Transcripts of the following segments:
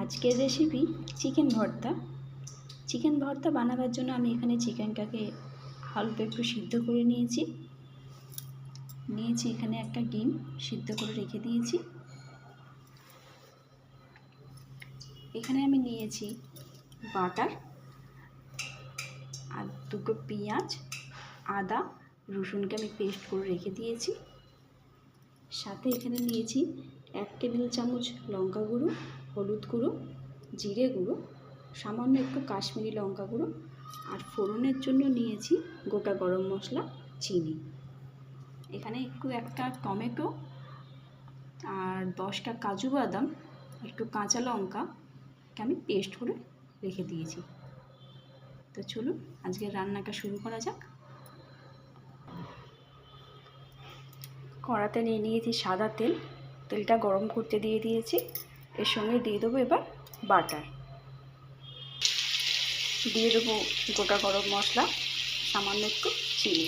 আজকের recipe chicken ভর্তা। Chicken ভর্তা বানাবার জন্য আমি এখানে চিকেনটাকে অল্প একটু সিদ্ধ করে নিয়েছি। এখানে একটা ডিম সিদ্ধ করে রেখে দিয়েছি। এখানে আমি নিয়েছি বাটার আর দুটো পেঁয়াজ, আদা, রসুনকে আমি পেস্ট করে রেখে দিয়েছি। সাথে এখানে নিয়েছি 1 টেবিল চামচ লঙ্কা গুঁড়ো, হলুদ গুঁড়ো, জিরে গুঁড়ো, সামান্য একটু কাশ্মীরি লঙ্কা গুঁড়ো আর ফোড়নের জন্য নিয়েছি গোটা গরম মশলা, চিনি। এখানে একটা টমেটো আর 10টা কাজু বাদাম, একটু কাঁচা লঙ্কাকে আমি পেস্ট করে রেখে দিয়েছি। তো চলুন আজকের রান্নাটা শুরু করা যাক। কড়াতে নিয়ে নিয়েছি সাদা তেল। তেলটা গরম করতে দিয়ে দিয়েছি। এর সঙ্গে দিয়ে দেবো এবার বাটার, দিয়ে দেবো গোটা গরম মশলা, সামান্য একটু চিনি।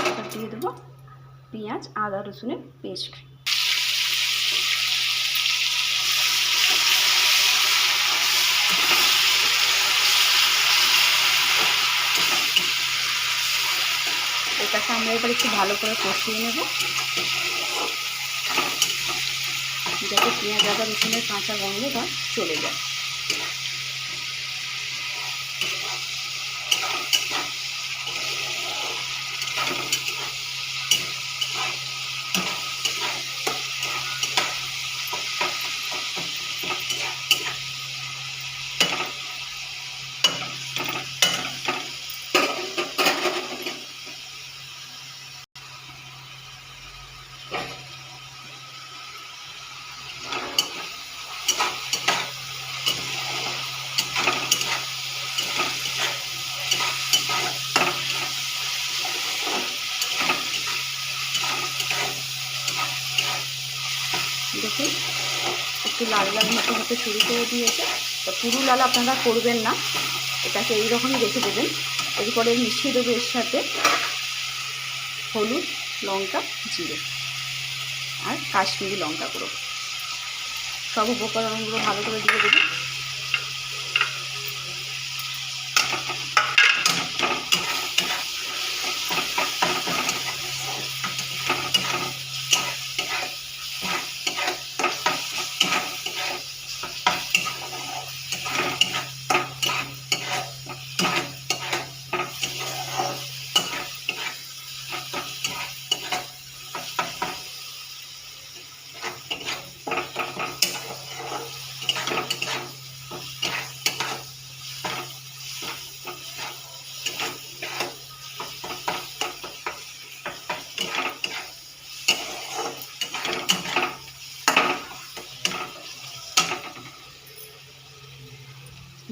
এবার দিয়ে দেবো পেঁয়াজ, আদা, রসুনের পেস্ট। এটাকে আমরা এবার একটু ভালো করে কষিয়ে নেব, যাতে পেঁয়াজ, আদা, রসুনের কাঁচা গন্ধটা চলে যায়। দেখুন একটু লাল লাল মতো হতে শুরু করে দিয়েছে। তো পুরো লাল আপনারা করবেন না, এটাকে এইরকমই রেখে দেবেন। এরপরে মিশিয়ে দেবো এর সাথে হলুদ, লঙ্কা, জিরে আর কাশ্মীরি লঙ্কা গুঁড়ো। সব উপকরণগুলো ভালো করে দিয়ে দেবো।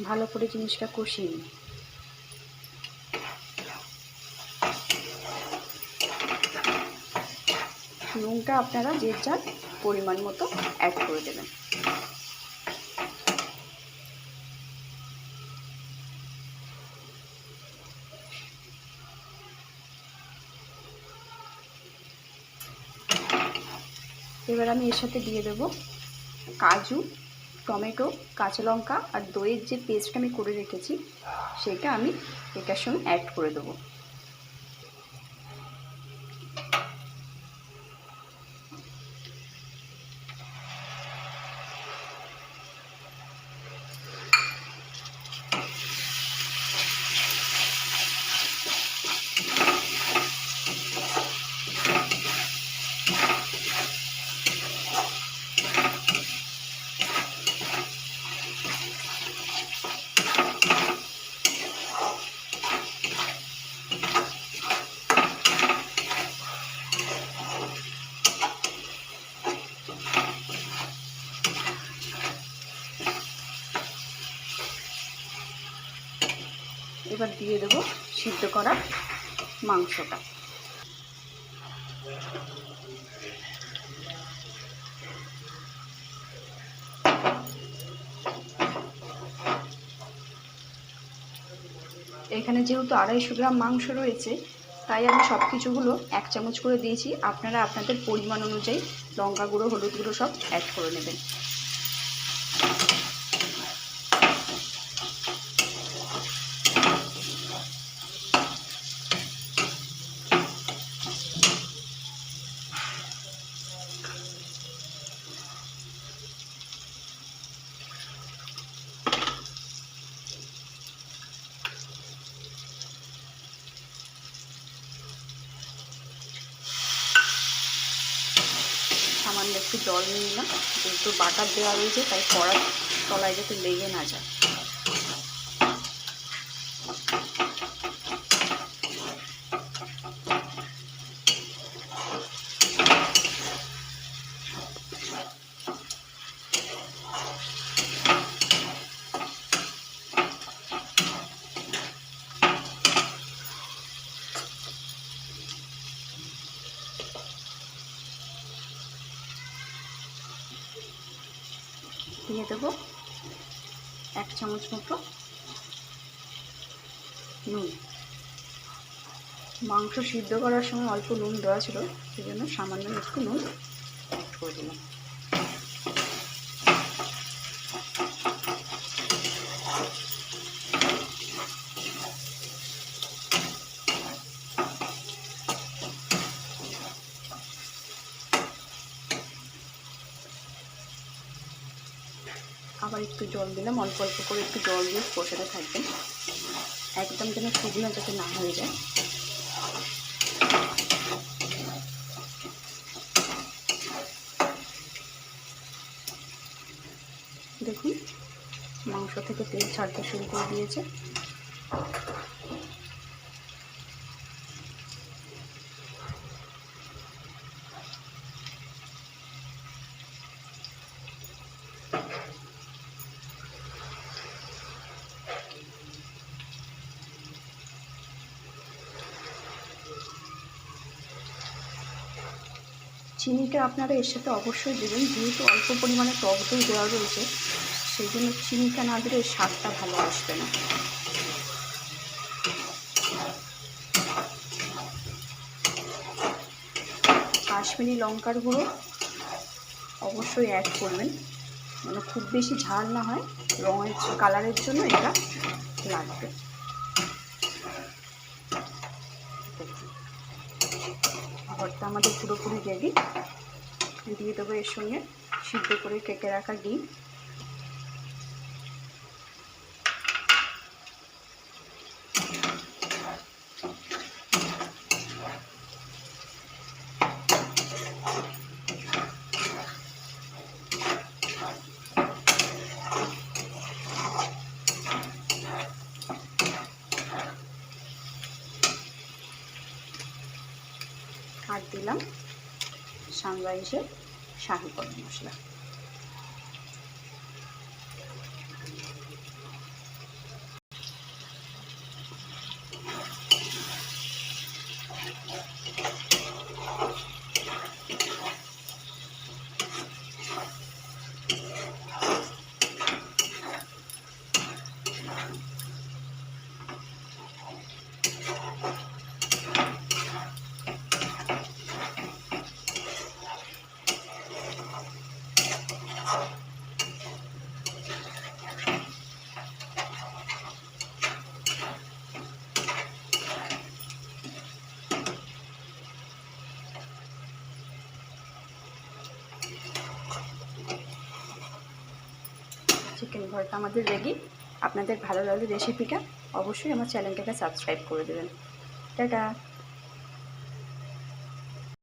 ভালো করে জিনিসটা কষিয়ে নিই। নুনটা আপনারা যে যার পরিমাণ মতো অ্যাড করে দেবেন। এবার আমি এর সাথে দিয়ে দেবো কাজু, টমেটো, কাঁচা লঙ্কা আর দইয়ের যে পেস্ট আমি করে রেখেছি সেটা আমি এটার সঙ্গে অ্যাড করে দেবো। এবার দিয়ে দেবো সিদ্ধ করা মাংসটা। এখানে যেহেতু 250 গ্রাম মাংস রয়েছে, তাই আমি সব কিছুগুলো 1 চামচ করে দিয়েছি। আপনারা আপনাদের পরিমাণ অনুযায়ী লঙ্কা গুঁড়ো, হলুদ গুঁড়ো সব অ্যাড করে নেবেন। সামান্য একটু জল নিয়ে নিলাম, যেহেতু বাটার দেওয়া রয়েছে তাই কড়ার তলায় যাতে লেগে না যায়। দিয়ে দেবো 1 চামচ মতো নুন। মাংস সিদ্ধ করার সময় অল্প নুন দেওয়া ছিল, সেই জন্য সামান্য একটু নুন অ্যাড করে দিলাম। আবার একটু জল দিলাম, অল্প অল্প করে একটু জল দিয়ে কষাতে থাকবেন, একদম যেন শুকনো যাতে না হয়ে যায়। দেখুন মাংস থেকে তেল ছাড়তে শুরু করে দিয়েছে। চিনিটা আপনারা এর সাথে অবশ্যই দেবেন, যেহেতু অল্প পরিমাণে টক দই দেওয়া রয়েছে, সেই জন্য চিনিটা না দিলে স্বাদটা ভালো আসবে না। কাশ্মীরি লঙ্কার গুঁড়ো অবশ্যই অ্যাড করবেন, মানে খুব বেশি ঝাল না হয়, রঙের কালারের জন্য এটা লাগবে। ভর্তা আমাদের পুরোপুরি রেডি। দিয়ে দেবো এর সঙ্গে সিদ্ধ করে কেটে রাখা ডিম। আর দিলাম সানরাইজের শাহি গরম মশলা। চিকেন ভর্তা আমাদের রেডি। আপনাদের ভালো লাগলে রেসিপিটা অবশ্যই আমার চ্যানেলটাকে সাবস্ক্রাইব করে দেবেন। টাটা।